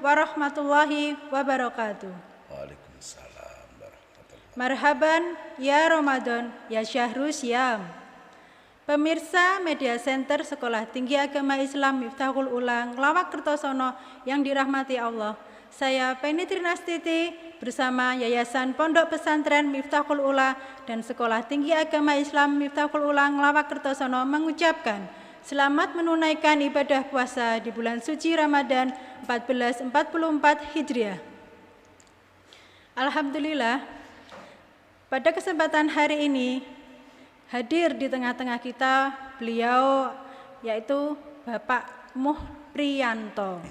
warahmatullahi wabarakatuh. Waalaikumsalam warahmatullahi. Marhaban ya Ramadan ya Syahrul Syam. Pemirsa Media Center Sekolah Tinggi Agama Islam Miftahul Ula Nglawak Kertosono yang dirahmati Allah. Saya Penny Trinastiti bersama Yayasan Pondok Pesantren Miftahul Ula dan Sekolah Tinggi Agama Islam Miftahul Ula Nglawak Kertosono mengucapkan selamat menunaikan ibadah puasa di bulan suci Ramadan 1444 Hijriah. Alhamdulillah, pada kesempatan hari ini hadir di tengah-tengah kita beliau yaitu Bapak Muh Priyanto.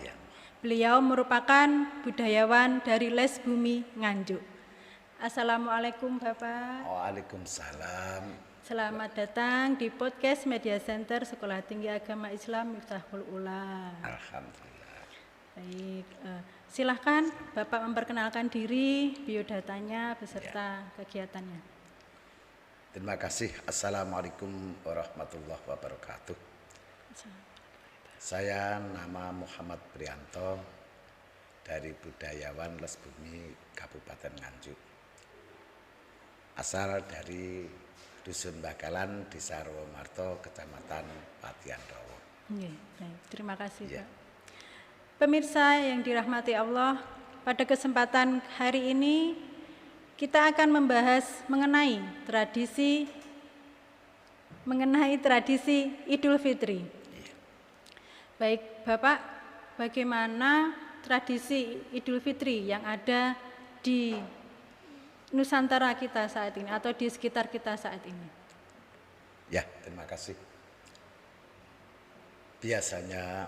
Beliau merupakan budayawan dari Les Bumi Nganjuk. Assalamualaikum Bapak. Waalaikumsalam. Selamat datang di podcast Media Center Sekolah Tinggi Agama Islam Miftahul Ula. Alhamdulillah. Baik, silahkan Bapak memperkenalkan diri, biodatanya beserta kegiatannya. Terima kasih. Assalamualaikum warahmatullahi wabarakatuh. Saya nama Muhammad Priyanto dari budayawan Les Bumi Kabupaten Nganjuk. Asal dari Dusun Bakalan, Desa Rawamarto, Kecamatan Patian Rawo. Terima kasih Pak. Pemirsa yang dirahmati Allah, pada kesempatan hari ini kita akan membahas mengenai tradisi Idul Fitri. Baik Bapak, bagaimana tradisi Idul Fitri yang ada di Nusantara kita saat ini atau di sekitar kita saat ini? Ya, terima kasih. Biasanya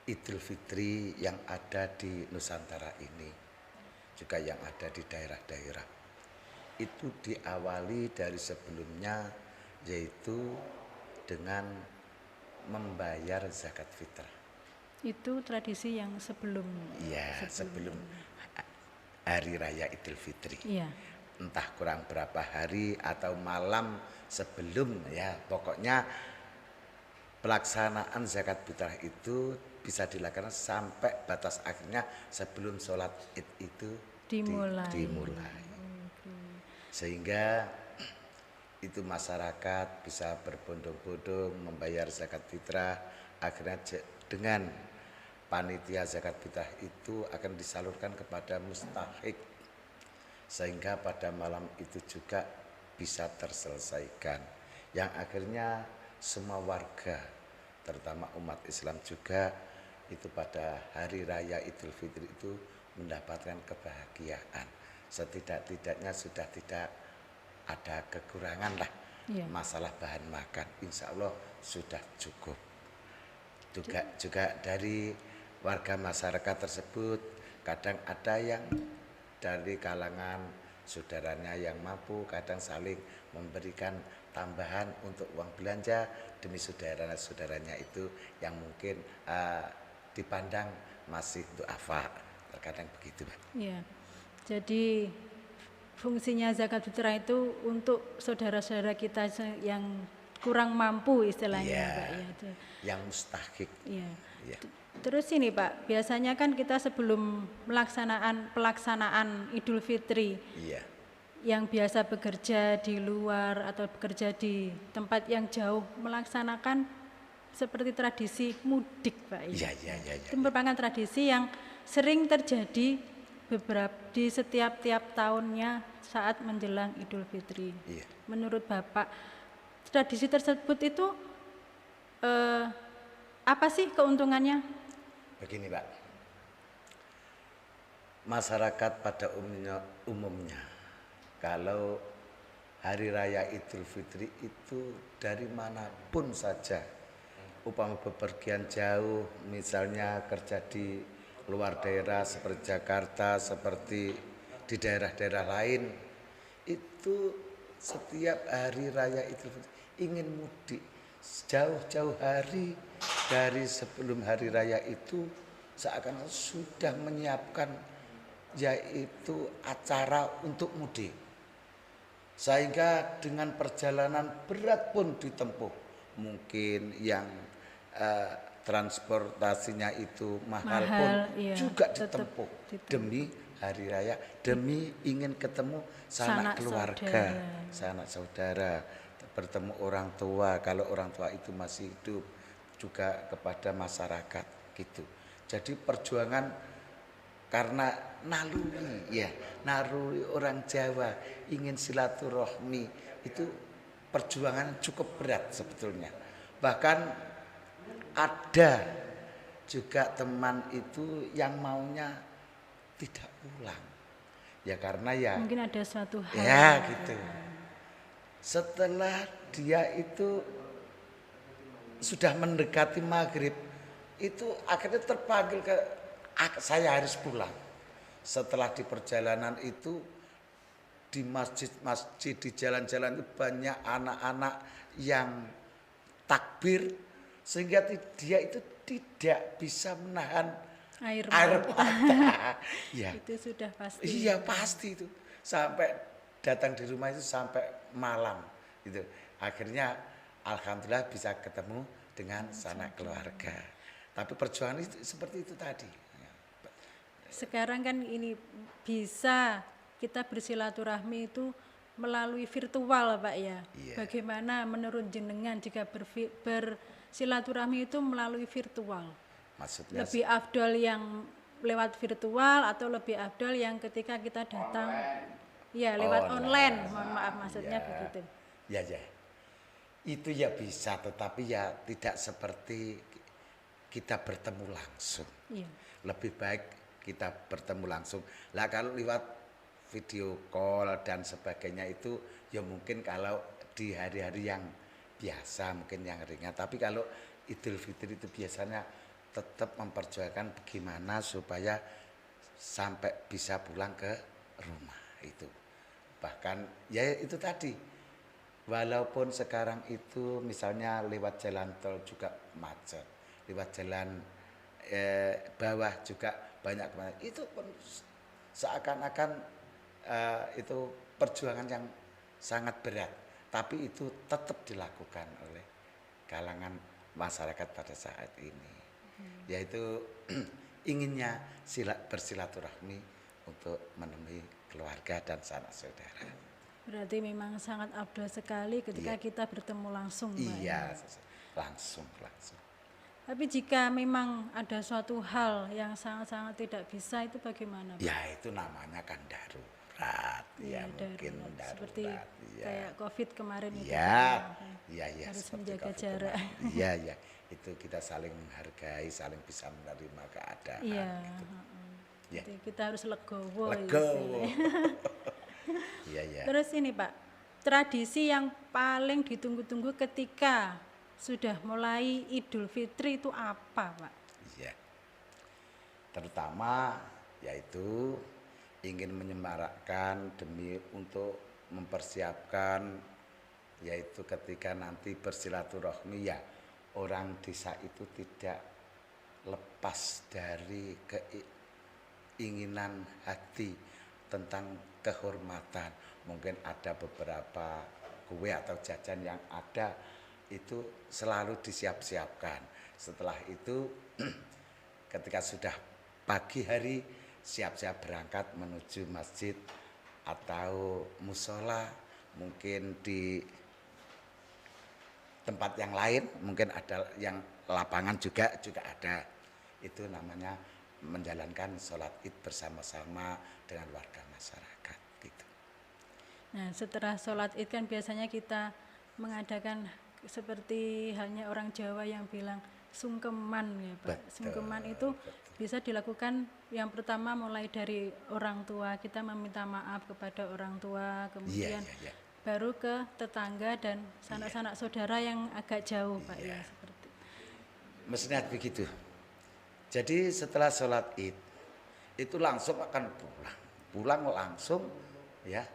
Idul Fitri yang ada di Nusantara ini, juga yang ada di daerah-daerah, itu diawali dari sebelumnya, yaitu dengan membayar zakat fitrah. Itu tradisi yang sebelum Hari Raya Idul Fitri. Iya. Entah kurang berapa hari atau malam sebelum, ya pokoknya pelaksanaan zakat fitrah itu bisa dilakukan sampai batas akhirnya sebelum sholat Id itu dimulai. Sehingga itu masyarakat bisa berbondong-bondong membayar zakat fitrah, akhirnya dengan panitia zakat fitrah itu akan disalurkan kepada mustahik, sehingga pada malam itu juga bisa terselesaikan, yang akhirnya semua warga terutama umat Islam juga itu pada hari raya Idul Fitri itu mendapatkan kebahagiaan. Setidak-tidaknya sudah tidak ada kekurangan lah, masalah bahan makan, insya Allah sudah cukup. Juga dari warga masyarakat tersebut kadang ada yang dari kalangan saudaranya yang mampu, kadang saling memberikan tambahan untuk uang belanja demi saudaranya itu yang mungkin dipandang masih duafa, terkadang begitu, Pak. Iya. Jadi fungsinya zakat fitrah itu untuk saudara-saudara kita yang kurang mampu istilahnya, Pak, ya. Yang mustahik. Iya. Ya. Terus ini Pak, biasanya kan kita sebelum pelaksanaan Idul Fitri, yang biasa bekerja di luar atau bekerja di tempat yang jauh melaksanakan seperti tradisi mudik, Pak. Iya. Itu merupakan tradisi yang sering terjadi di setiap tahunnya saat menjelang Idul Fitri. Iya. Menurut Bapak, tradisi tersebut itu apa sih keuntungannya? Begini, Pak. Masyarakat pada umumnya kalau hari raya Idul Fitri itu dari manapun saja, upama bepergian jauh, misalnya kerja di luar daerah seperti Jakarta, seperti di daerah-daerah lain, itu setiap hari raya Idul Fitri ingin mudik jauh-jauh hari dari sebelum hari raya itu, seakan sudah menyiapkan yaitu acara untuk mudik, sehingga dengan perjalanan berat pun ditempuh, mungkin yang transportasinya itu mahal pun iya, juga tetap ditempuh demi hari raya, demi ingin ketemu sanak Sanak keluarga, sanak saudara, bertemu orang tua kalau orang tua itu masih hidup, juga kepada masyarakat gitu. Jadi perjuangan karena naluri orang Jawa ingin silaturahmi itu perjuangan cukup berat sebetulnya. Bahkan ada juga teman itu yang maunya tidak pulang. Ya karena ya mungkin ada suatu hal. ya gitu. Setelah dia itu sudah mendekati maghrib, itu akhirnya terpanggil saya harus pulang. Setelah di perjalanan itu di masjid-masjid, di jalan-jalan itu banyak anak-anak yang takbir sehingga dia itu tidak bisa menahan air mata. Ya. Itu sudah pasti. Iya pasti itu. Sampai datang di rumah itu sampai malam gitu. Akhirnya alhamdulillah bisa ketemu dengan sanak keluarga. Tapi perjuangan itu seperti itu tadi. Sekarang kan ini bisa kita bersilaturahmi itu melalui virtual Pak ya. Iya. Bagaimana menurut jenengan jika bersilaturahmi itu melalui virtual? Maksudnya Lebih afdol yang lewat virtual atau lebih afdol yang ketika kita datang ya lewat online. Mohon maaf maksudnya begitu. Ya. Itu ya bisa, tetapi ya tidak seperti kita bertemu langsung. Iya. Lebih baik kita bertemu langsung. Lah kalau lewat video call dan sebagainya itu ya mungkin kalau di hari-hari yang biasa mungkin yang ringan. Tapi kalau Idul Fitri itu biasanya tetap memperjuangkan bagaimana supaya sampai bisa pulang ke rumah itu. Bahkan ya itu tadi, walaupun sekarang itu misalnya lewat jalan tol juga macet, lewat jalan bawah juga banyak itu pun seakan-akan itu perjuangan yang sangat berat, tapi itu tetap dilakukan oleh kalangan masyarakat pada saat ini, yaitu inginnya bersilaturahmi untuk menemui keluarga dan sanak saudara. Berarti memang sangat afdol sekali ketika kita bertemu langsung Pak. Iya, langsung. Tapi jika memang ada suatu hal yang sangat-sangat tidak bisa itu bagaimana Pak? Ya itu namanya kan darurat, ya mungkin darurat. Seperti kayak COVID kemarin itu. Iya, harus menjaga jarak. Iya, itu kita saling menghargai, saling bisa menerima keadaan. Iya. Ya. Kita harus legowo. Iya. Terus ini Pak, tradisi yang paling ditunggu-tunggu ketika sudah mulai Idul Fitri itu apa Pak? Iya. Terutama yaitu ingin menyemarakkan demi untuk mempersiapkan yaitu ketika nanti bersilaturahmi ya orang desa itu tidak lepas dari keinginan hati tentang kehormatan. Mungkin ada beberapa kue atau jajan yang ada itu selalu disiap-siapkan. Setelah itu ketika sudah pagi hari siap-siap berangkat menuju masjid atau musola, mungkin di tempat yang lain, mungkin ada yang lapangan juga ada. Itu namanya menjalankan sholat id bersama-sama dengan warga masyarakat gitu. Nah setelah sholat id kan biasanya kita mengadakan seperti halnya orang Jawa yang bilang sungkeman ya Pak. Betul, sungkeman itu bisa dilakukan yang pertama mulai dari orang tua, kita meminta maaf kepada orang tua, kemudian baru ke tetangga dan sanak-sanak saudara yang agak jauh Pak ya seperti. Mestinya begitu. Jadi setelah sholat id itu langsung akan pulang langsung ya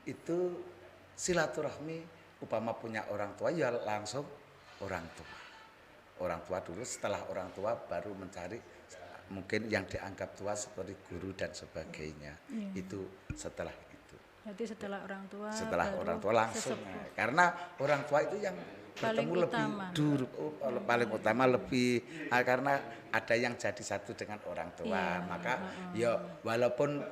itu silaturahmi. Upama punya orang tua ya langsung orang tua dulu, setelah orang tua baru mencari mungkin yang dianggap tua seperti guru dan sebagainya. Itu setelah itu. Jadi setelah orang tua orang tua langsung karena orang tua itu yang bertemu lebih dulu, paling utama lebih karena ada yang jadi satu dengan orang tua. Maka ya walaupun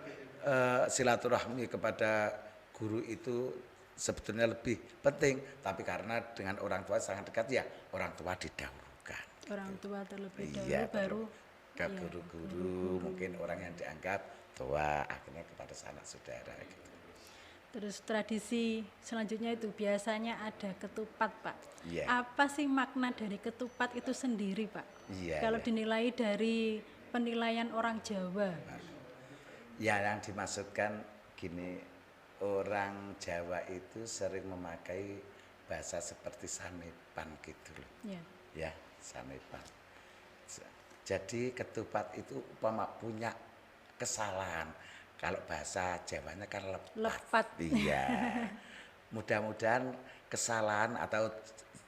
silaturahmi kepada guru itu sebetulnya lebih penting, tapi karena dengan orang tua sangat dekat ya orang tua didahulukan. Orang tua terlebih dahulu Iya, baru ke guru-guru, mungkin orang yang dianggap tua, akhirnya kepada sanak saudara gitu. Terus tradisi selanjutnya itu biasanya ada ketupat, Pak. Iya. Apa sih makna dari ketupat itu sendiri, Pak? Iya, kalau iya. dinilai dari penilaian orang Jawa. Ya, yang dimaksudkan gini, orang Jawa itu sering memakai bahasa seperti sanepan gitu loh. Ya. Ya, sanepan. Jadi ketupat itu umpama punya kesalahan. Kalau bahasa Jawanya kan lepat. Iya. Mudah-mudahan kesalahan atau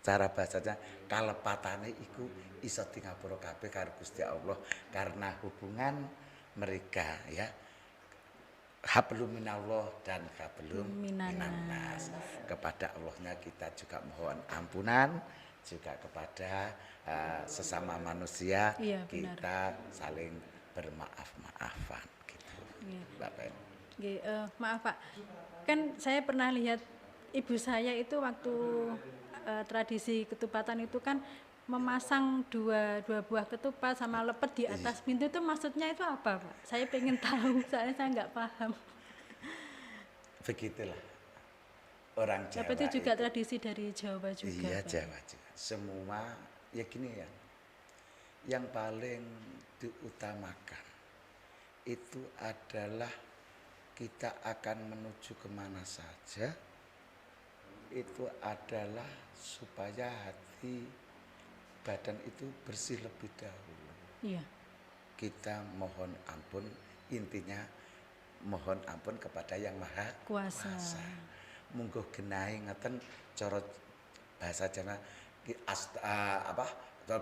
cara bahasanya kalepatane iku iso tingapura kabeh karo Gusti Allah karena hubungan mereka ya. Hablum minallah dan hablum minannas. Kepada Allahnya kita juga mohon ampunan, juga kepada sesama manusia iya, kita saling bermaaf-maafan gitu. Iya. Bapak. Maaf Pak, kan saya pernah lihat ibu saya itu waktu tradisi ketupatan itu kan memasang dua buah ketupat sama lepet di atas pintu, itu maksudnya itu apa Pak? Saya pengen tahu, soalnya saya nggak paham. Begitulah orang Jawa. Tapi itu juga tradisi dari Jawa juga. Iya, Pak. Jawa juga. Semua ya gini ya. Yang paling diutamakan itu adalah kita akan menuju kemana saja, itu adalah supaya hati badan itu bersih lebih dahulu. Iya. Kita mohon ampun, intinya mohon ampun kepada Yang Maha Kuasa. Munggo genahe ngeten cara bahasa Jawa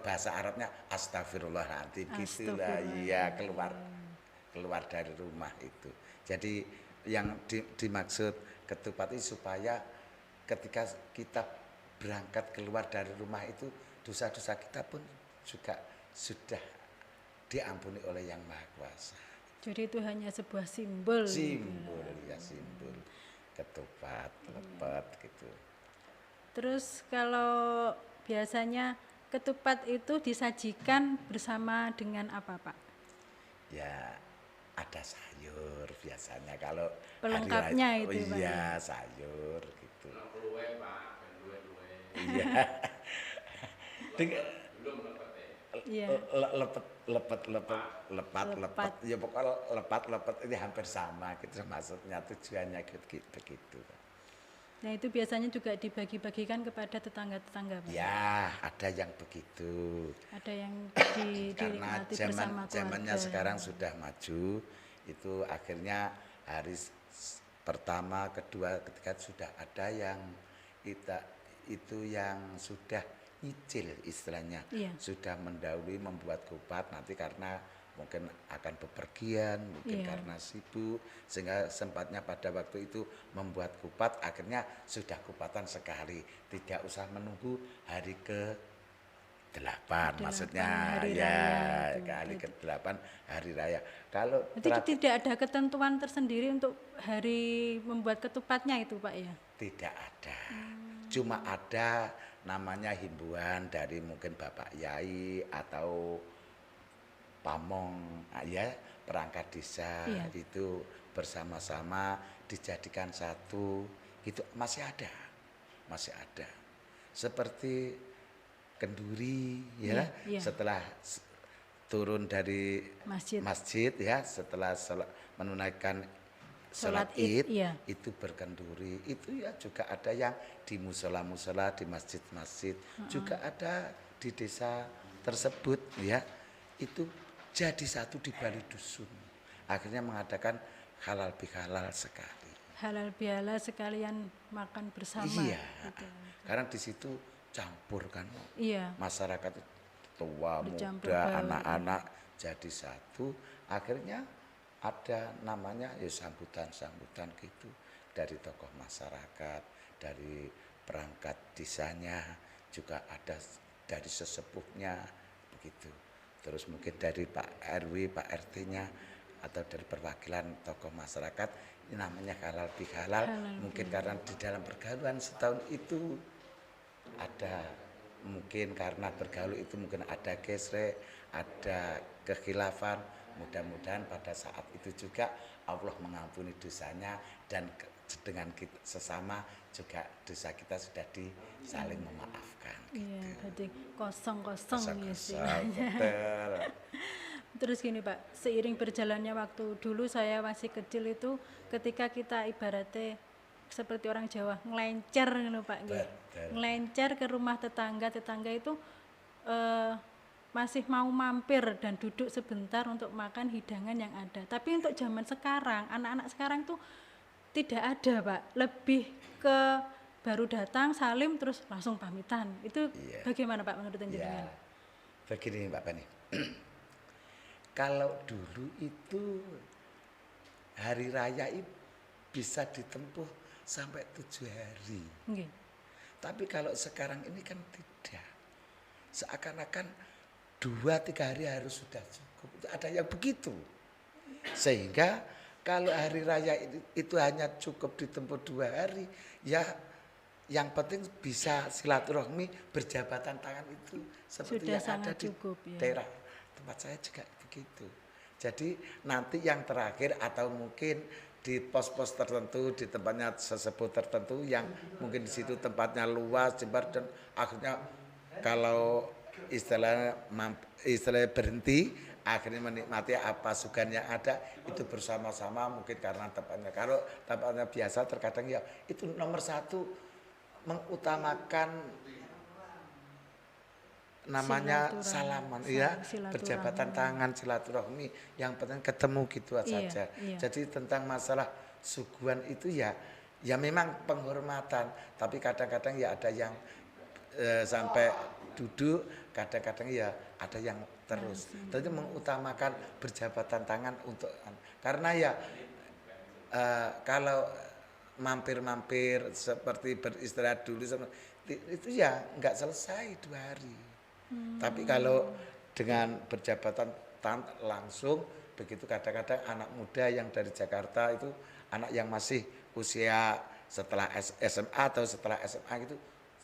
bahasa Arabnya astagfirullahaladzim gitulah. Iya, keluar dari rumah itu. Jadi yang dimaksud ketupat itu supaya ketika kita berangkat keluar dari rumah itu dosa-dosa kita pun juga sudah diampuni oleh Yang Maha Kuasa. Jadi itu hanya sebuah simbol. Simbol ya, simbol ketupat, lepet gitu. Terus kalau biasanya ketupat itu disajikan bersama dengan apa Pak? Ya ada sayur biasanya kalau pelengkapnya itu Pak. Iya, sayur gitu. Iya. Iya. Lepat. Ya pokoknya lepat ini hampir sama gitu maksudnya, tujuannya begitu. Nah itu biasanya juga dibagi-bagikan kepada tetangga-tetangga Pak? Ya, ada yang begitu. Ada yang karena dinikmati bersama keluarga. zamannya sekarang sudah maju, itu akhirnya hari pertama, kedua, ketiga sudah ada yang itu yang sudah nyicil istilahnya. Iya. Sudah mendahului membuat kupat, nanti karena mungkin akan bepergian, mungkin karena sibuk, sehingga sempatnya pada waktu itu membuat kupat, akhirnya sudah kupatan sekali, tidak usah menunggu hari ke-8, maksudnya hari ya raya kali ke-8 hari raya. Kalau tidak ada ketentuan tersendiri untuk hari membuat ketupatnya itu Pak ya? Tidak ada, cuma ada namanya himbauan dari mungkin Bapak Yai atau pamong ya, perangkat desa itu bersama-sama dijadikan satu, itu masih ada seperti kenduri ya. Setelah turun dari masjid ya, setelah menunaikan sholat Id itu berkenduri, itu ya juga ada yang di musola-musola, di masjid-masjid, juga ada di desa tersebut ya, itu jadi satu di balik dusun, akhirnya mengadakan halal bihalal sekali. Halal bihalal sekalian makan bersama. Iya, gitu. Karena di situ campur kan, masyarakat tua, muda, anak-anak jadi satu, akhirnya ada namanya ya sambutan gitu dari tokoh masyarakat, dari perangkat desanya, juga ada dari sesepuhnya begitu. Terus mungkin dari Pak RW, Pak RT-nya atau dari perwakilan tokoh masyarakat, ini namanya halal bihalal. Mungkin karena di dalam pergaulan setahun itu ada, mungkin karena bergaul itu mungkin ada gesrek, ada kekhilafan. Mudah-mudahan pada saat itu juga Allah mengampuni dosanya dan dengan kita sesama juga dosa kita sudah saling memaafkan. Iya, Gitu. berarti kosong-kosong ya sih. Betul. Terus gini Pak, seiring berjalannya waktu, dulu saya masih kecil itu ketika kita ibaratnya seperti orang Jawa ngelencer gitu Pak, ngelencer ke rumah tetangga itu masih mau mampir dan duduk sebentar untuk makan hidangan yang ada. Tapi untuk zaman sekarang, anak-anak sekarang tuh tidak ada Pak, lebih ke baru datang salim terus langsung pamitan. Itu bagaimana Pak menurut jenengan? Begini Mbak Pani. Kalau dulu itu hari raya itu bisa ditempuh sampai 7 hari. Okay. Tapi kalau sekarang ini kan tidak. Seakan-akan 2-3 hari harus sudah cukup. Ada yang begitu. Sehingga kalau hari raya itu hanya cukup ditempuh 2 hari, ya yang penting bisa silaturahmi, berjabatan tangan itu seperti sudah yang ada di cukup, ya. daerah tempat saya juga begitu. Jadi nanti yang terakhir atau mungkin di pos-pos tertentu, di tempatnya sesepuh tertentu yang mungkin di situ tempatnya luas, jembar, dan akhirnya kalau istilahnya berhenti, akhirnya menikmati apa sugan yang ada itu bersama-sama, mungkin karena tempatnya. Kalau tempatnya biasa terkadang ya itu nomor 1 mengutamakan namanya salaman, ya, berjabatan tangan, silaturahmi, yang penting ketemu gitu saja. Jadi tentang masalah suguhan itu ya memang penghormatan, tapi kadang-kadang ya ada yang sampai duduk, kadang-kadang ya ada yang terus. Jadi mengutamakan berjabatan tangan untuk, karena ya kalau mampir-mampir seperti beristirahat dulu itu ya nggak selesai 2 hari. Tapi kalau dengan berjabatan langsung begitu, kadang-kadang anak muda yang dari Jakarta itu, anak yang masih usia setelah SMA atau setelah SMA itu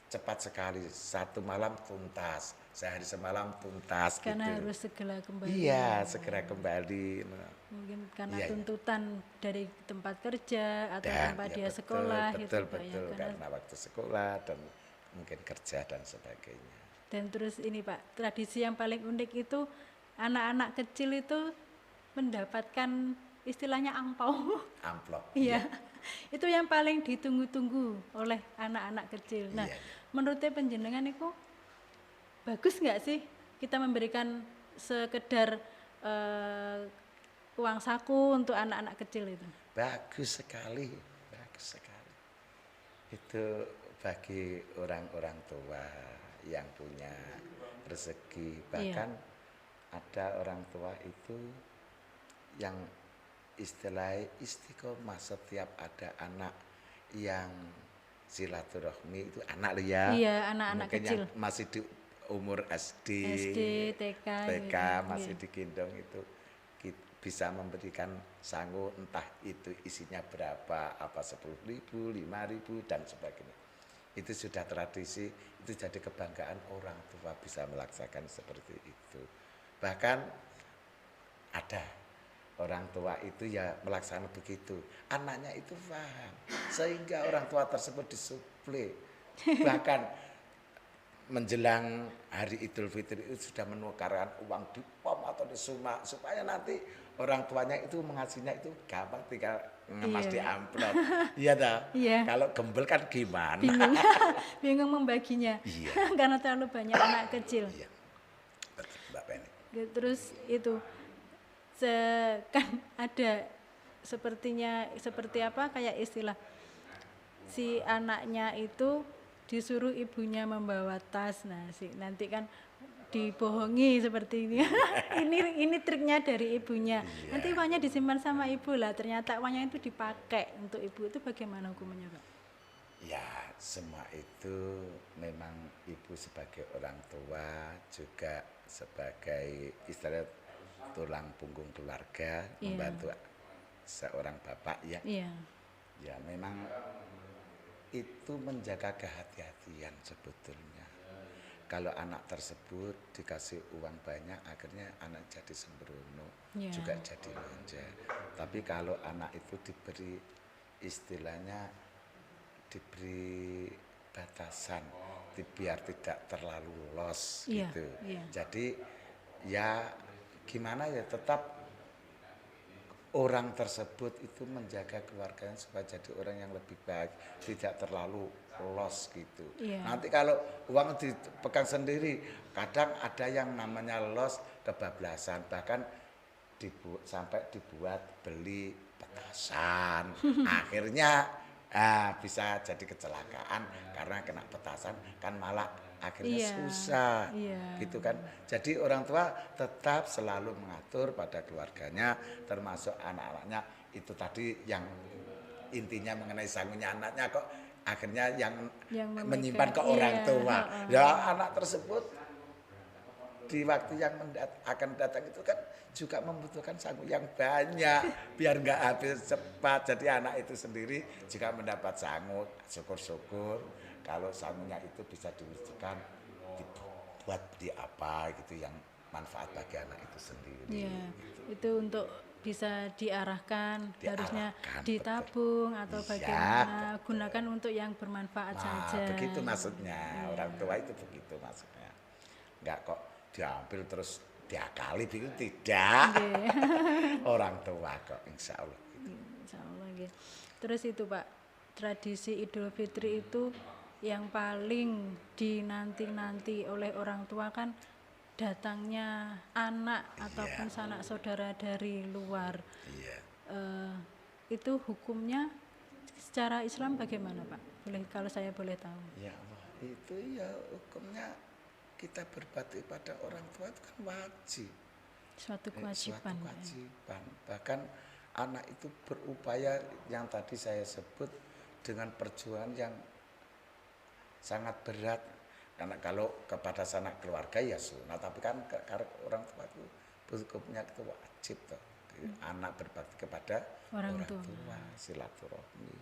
cepat sekali, 1 malam tuntas, sehari semalam tuntas. Karena gitu. harus segera kembali. Iya, segera kembali. Mungkin karena tuntutan dari tempat kerja atau tempat dia sekolah. Betul, karena waktu sekolah dan mungkin kerja dan sebagainya. Dan terus ini Pak, tradisi yang paling unik itu anak-anak kecil itu mendapatkan istilahnya angpau. Amplop. Iya. Itu yang paling ditunggu-tunggu oleh anak-anak kecil. Nah, menurutnya penjenengan itu bagus nggak sih kita memberikan sekedar uang saku untuk anak-anak kecil itu? Bagus sekali, bagus sekali. Itu bagi orang-orang tua yang punya rezeki, bahkan ada orang tua itu yang istilahnya istiqomah, setiap ada anak yang silaturahmi itu anak ya. Iya, anak-anak kecil. Yang masih di umur SD, TK gitu. Masih digendong itu bisa memberikan sangu, entah itu isinya berapa, apa 10.000, 5.000 dan sebagainya. Itu sudah tradisi, itu jadi kebanggaan orang tua bisa melaksanakan seperti itu. Bahkan ada orang tua itu ya melaksanakan begitu, anaknya itu paham, sehingga orang tua tersebut disuplai. Bahkan menjelang hari Idul Fitri itu sudah menukarkan uang di pom atau di sumak, supaya nanti orang tuanya itu mengasihnya itu gampang, tinggal ngemas di amplop. Iya dah. Kalau gembel kan gimana? Bingung membaginya. Karena terlalu banyak anak kecil. Iya. Betul, Mbak Penny. Terus itu kan ada seperti apa, kayak istilah si anaknya itu disuruh ibunya membawa tas. Nah, nanti kan dibohongi seperti ini. ini triknya dari ibunya. Nanti uangnya disimpan sama ibu lah. Ternyata uangnya itu dipakai untuk ibu. Itu bagaimana hukumnya, Pak? Ya, Semua itu memang ibu sebagai orang tua juga sebagai istilah tulang punggung keluarga, membantu seorang bapak ya. Ya memang itu menjaga kehati-hatian sebetulnya. Kalau anak tersebut dikasih uang banyak, akhirnya anak jadi sembrono, juga jadi manja. Tapi kalau anak itu diberi istilahnya diberi batasan, biar tidak terlalu los gitu. Jadi ya gimana ya, tetap orang tersebut itu menjaga keluarganya supaya jadi orang yang lebih baik, tidak terlalu los gitu. Nanti kalau uang dipegang sendiri, kadang ada yang namanya los, kebablasan, bahkan sampai dibuat beli petasan. Akhirnya bisa jadi kecelakaan karena kena petasan, kan malah akhirnya susah gitu kan. Jadi orang tua tetap selalu mengatur pada keluarganya, termasuk anak-anaknya. Itu tadi yang intinya mengenai sangunya anaknya, kok akhirnya yang menyimpan ke orang tua. Ya anak tersebut di waktu yang akan datang itu kan juga membutuhkan sangu yang banyak biar nggak habis cepat. Jadi anak itu sendiri jika mendapat sangu, syukur-syukur kalau sangunya itu bisa diwujudkan dibuat di apa gitu yang manfaat bagi anak itu sendiri. Gitu. Itu untuk bisa diarahkan harusnya ditabung atau bagaimana, gunakan untuk yang bermanfaat saja. Begitu maksudnya, orang tua itu begitu maksudnya. Enggak kok diambil terus diakali begitu, tidak. Orang tua kok, insya Allah. Insya Allah gitu. Terus itu Pak, tradisi Idul Fitri itu yang paling dinanti-nanti oleh orang tua kan datangnya anak ataupun sanak saudara dari luar. Itu hukumnya secara Islam bagaimana Pak? Boleh, kalau saya boleh tahu. Ya Allah, itu ya hukumnya kita berbakti pada orang tua itu kan wajib. Suatu kewajiban. Suatu kewajiban. Bahkan anak itu berupaya yang tadi saya sebut dengan perjuangan yang sangat berat. Karena kalau kepada sanak keluarga ya sunnah, tapi kan karena orang tua itu hukumnya itu wajib toh. Anak berbakti kepada orang tua, silaturahmi.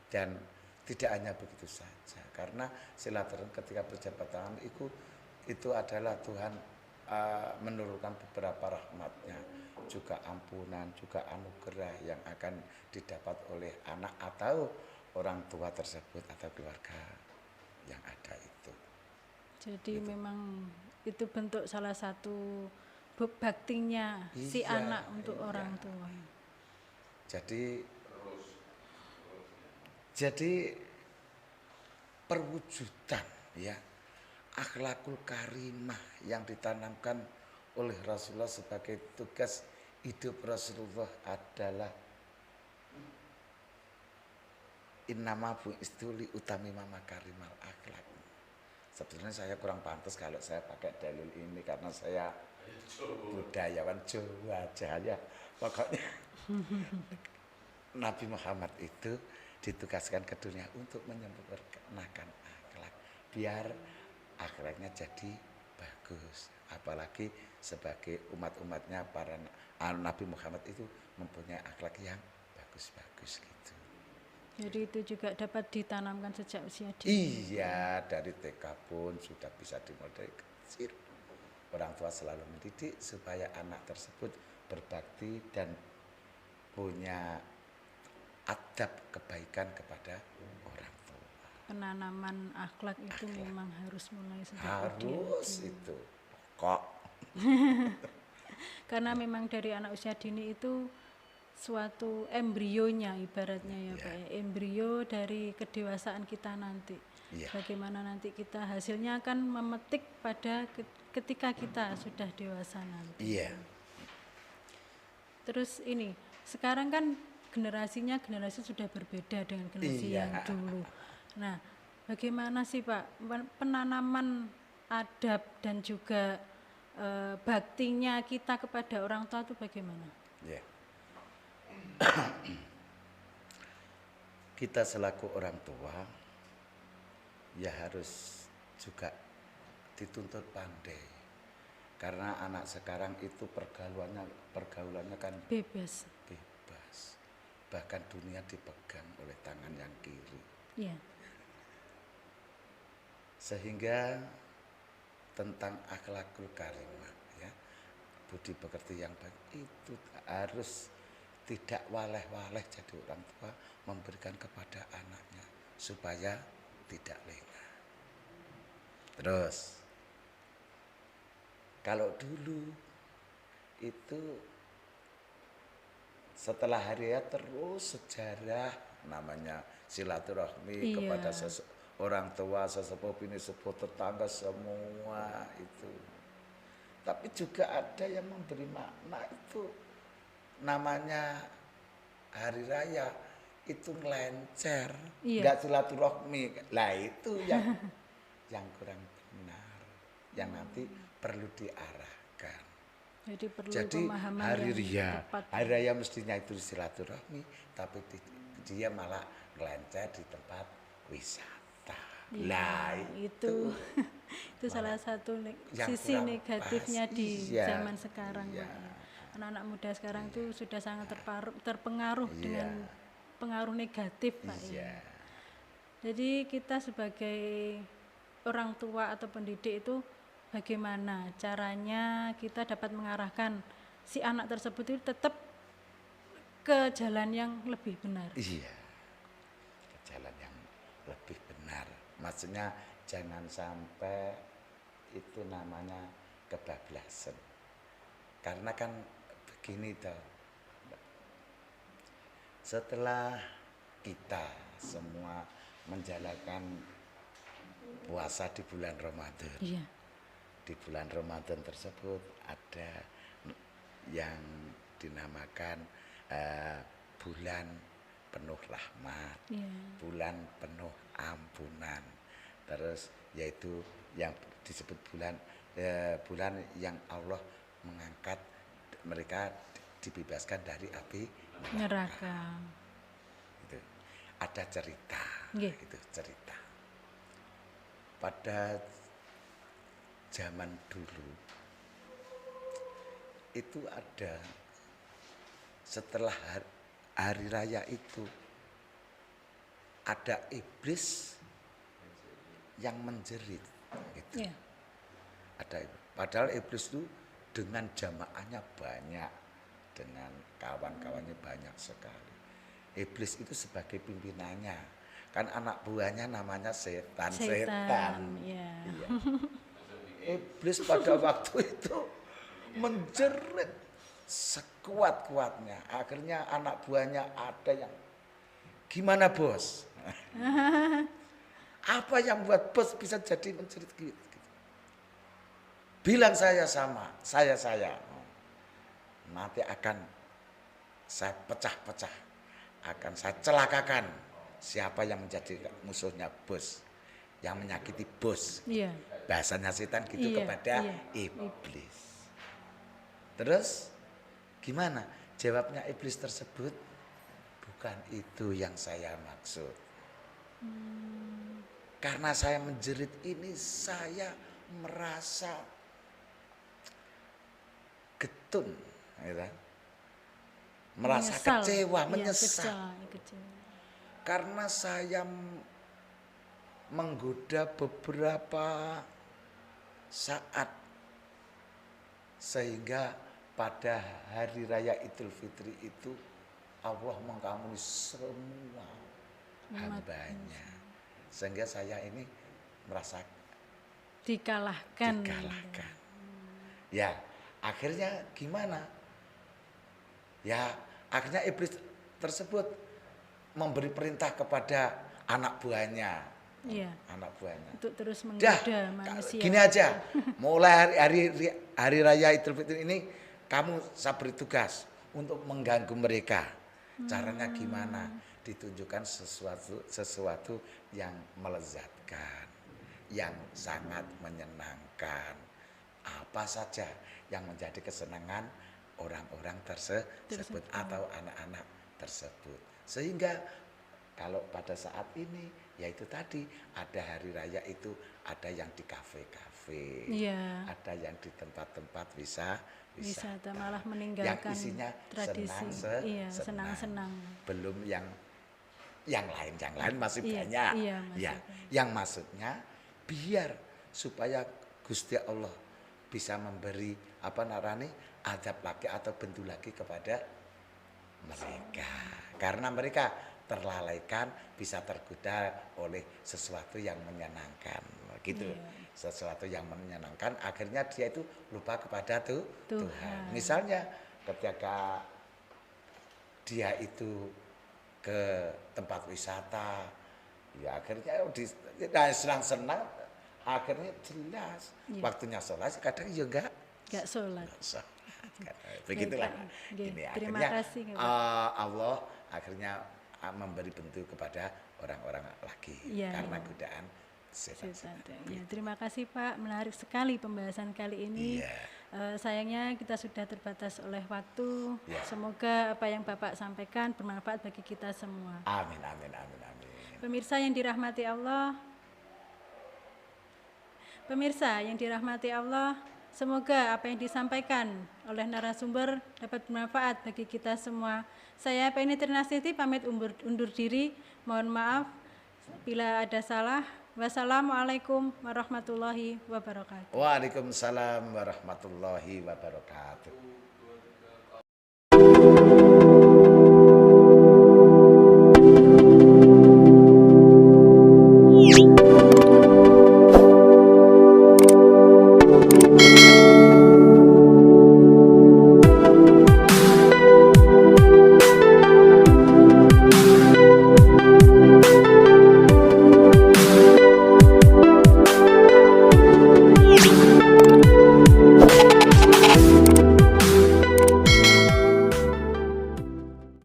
Dan tidak hanya begitu saja, karena silaturahmi ketika berjabat tangan itu adalah Tuhan menurunkan beberapa rahmatnya, juga ampunan, juga anugerah yang akan didapat oleh anak atau orang tua tersebut atau keluarga yang ada itu. Jadi memang itu bentuk salah satu baktinya si anak untuk orang tua. Jadi perwujudan ya akhlakul karimah yang ditanamkan oleh Rasulullah sebagai tugas hidup Rasulullah adalah innama bu'istu li utamima makarimal akhlak. Sebetulnya saya kurang pantas kalau saya pakai dalil ini karena saya budayawan Jawa aja ya. Pokoknya Nabi Muhammad itu ditugaskan ke dunia untuk menyempurnakan akhlak biar akhlaknya jadi bagus. Apalagi sebagai umat-umatnya para Nabi Muhammad itu mempunyai akhlak yang bagus-bagus gitu. Jadi itu juga dapat ditanamkan sejak usia dini. Iya, dari TK pun sudah bisa dimulai dari kecil. Orang tua selalu mendidik supaya anak tersebut berbakti dan punya adab kebaikan kepada orang tua. Penanaman akhlak itu memang harus mulai sejak harus dini. Itu kok. Karena memang dari anak usia dini itu suatu embrionya ibaratnya ya Pak ya, embrio dari kedewasaan kita nanti. Bagaimana nanti kita hasilnya akan memetik pada ketika kita sudah dewasa nanti. Terus ini sekarang kan generasi sudah berbeda dengan generasi yang dulu. Nah, bagaimana sih Pak penanaman adab dan juga baktinya kita kepada orang tua itu bagaimana? Kita selaku orang tua ya harus juga dituntut pandai. Karena anak sekarang itu pergaulannya kan bebas. Bahkan dunia dipegang oleh tangan yang kiri. Iya. Sehingga tentang akhlakul karimah, ya, budi pekerti yang baik itu harus tidak waleh-waleh jadi orang tua memberikan kepada anaknya supaya tidak lengah. Terus kalau dulu itu setelah hari raya terus sejarah namanya silaturahmi kepada orang tua, sesepuh, bini sepuh, tetangga semua itu. Tapi juga ada yang memberi makna itu namanya hari raya itu ngelencer, nggak silaturahmi. Lah itu yang kurang benar, yang nanti perlu diarahkan. Jadi perlu pemahaman hari raya mestinya itu silaturahmi, tapi dia malah ngelencer di tempat wisata. Lah itu salah satu sisi negatifnya di zaman sekarang, Pak. Anak-anak muda sekarang itu sudah sangat terpengaruh dengan pengaruh negatif, Pak. Jadi kita sebagai orang tua atau pendidik itu bagaimana caranya kita dapat mengarahkan si anak tersebut itu tetap ke jalan yang lebih benar. Iya, ke jalan yang lebih benar. Maksudnya jangan sampai itu namanya kebablasan. Karena kan begini toh, setelah kita semua menjalankan puasa di bulan Ramadan, di bulan Ramadan tersebut ada yang dinamakan bulan penuh rahmat, bulan penuh ampunan, terus yaitu yang disebut bulan yang Allah mengangkat mereka dibebaskan dari api neraka. Itu ada cerita, itu cerita pada zaman dulu itu ada setelah hari raya itu ada iblis yang menjerit gitu. Ada, padahal iblis itu dengan jamaahnya banyak, dengan kawan-kawannya banyak sekali. Iblis itu sebagai pimpinannya, kan anak buahnya namanya setan. Iya. Iblis pada waktu itu menjerit sekuat-kuatnya. Akhirnya anak buahnya ada yang, gimana bos? Apa yang buat bos bisa jadi menjerit gitu? Bilang saya sama, saya. Nanti akan saya pecah-pecah, akan saya celakakan siapa yang menjadi musuhnya bos, yang menyakiti bos. Bahasanya setan gitu kepada iblis. Terus gimana? Jawabnya iblis tersebut, bukan itu yang saya maksud. Karena saya menjerit ini, saya merasa getun, gitu. Merasa kecewa, menyesal. Karena saya menggoda beberapa saat sehingga pada hari raya Idul Fitri itu Allah mengampuni semua hambanya, sehingga saya ini merasa dikalahkan. Ya, akhirnya gimana? Ya, akhirnya iblis tersebut memberi perintah kepada anak buahnya. Anak buahnya. Untuk terus menggoda manusia. Gini aja, mulai hari raya Idul Fitri ini kamu saya beri tugas untuk mengganggu mereka. Caranya gimana? Ditunjukkan sesuatu yang melezatkan, yang sangat menyenangkan. Apa saja yang menjadi kesenangan orang-orang tersebut atau anak-anak tersebut. Sehingga Kalau pada saat ini, ya itu tadi, ada hari raya itu, ada yang di kafe-kafe, Iya. ada yang di tempat-tempat Wisata, wisata, malah yang meninggalkan isinya tradisi. Iya, senang-senang. Belum yang lain masih Iya, banyak. iya, masih Ya, banyak. yang maksudnya biar supaya Gusti Allah bisa memberi apa narani adab lagi atau bentuk lagi kepada mereka, karena mereka terlalaikan, bisa tergoda oleh sesuatu yang menyenangkan gitu. Iya. Sesuatu yang menyenangkan akhirnya dia itu lupa kepada Tuhan. Tuhan. Misalnya ketika dia itu ke tempat wisata, ya akhirnya senang-senang, akhirnya jelas Iya. waktunya sholat kadang ya enggak Gak sholat. begitulah. Baik, Ini terima akhirnya kasih, Pak. Allah akhirnya memberi bentuk kepada orang-orang lagi Iya, karena iya. godaan setan. Ya, terima kasih Pak, menarik sekali pembahasan kali ini. Iya. Sayangnya kita sudah terbatas oleh waktu. Iya. Semoga apa yang Bapak sampaikan bermanfaat bagi kita semua. Amin, amin, amin, amin. Pemirsa yang dirahmati Allah, semoga apa yang disampaikan oleh narasumber dapat bermanfaat bagi kita semua. Saya Penny Trinasiti pamit undur diri. Mohon maaf bila ada salah. Wassalamualaikum warahmatullahi wabarakatuh. Waalaikumsalam warahmatullahi wabarakatuh.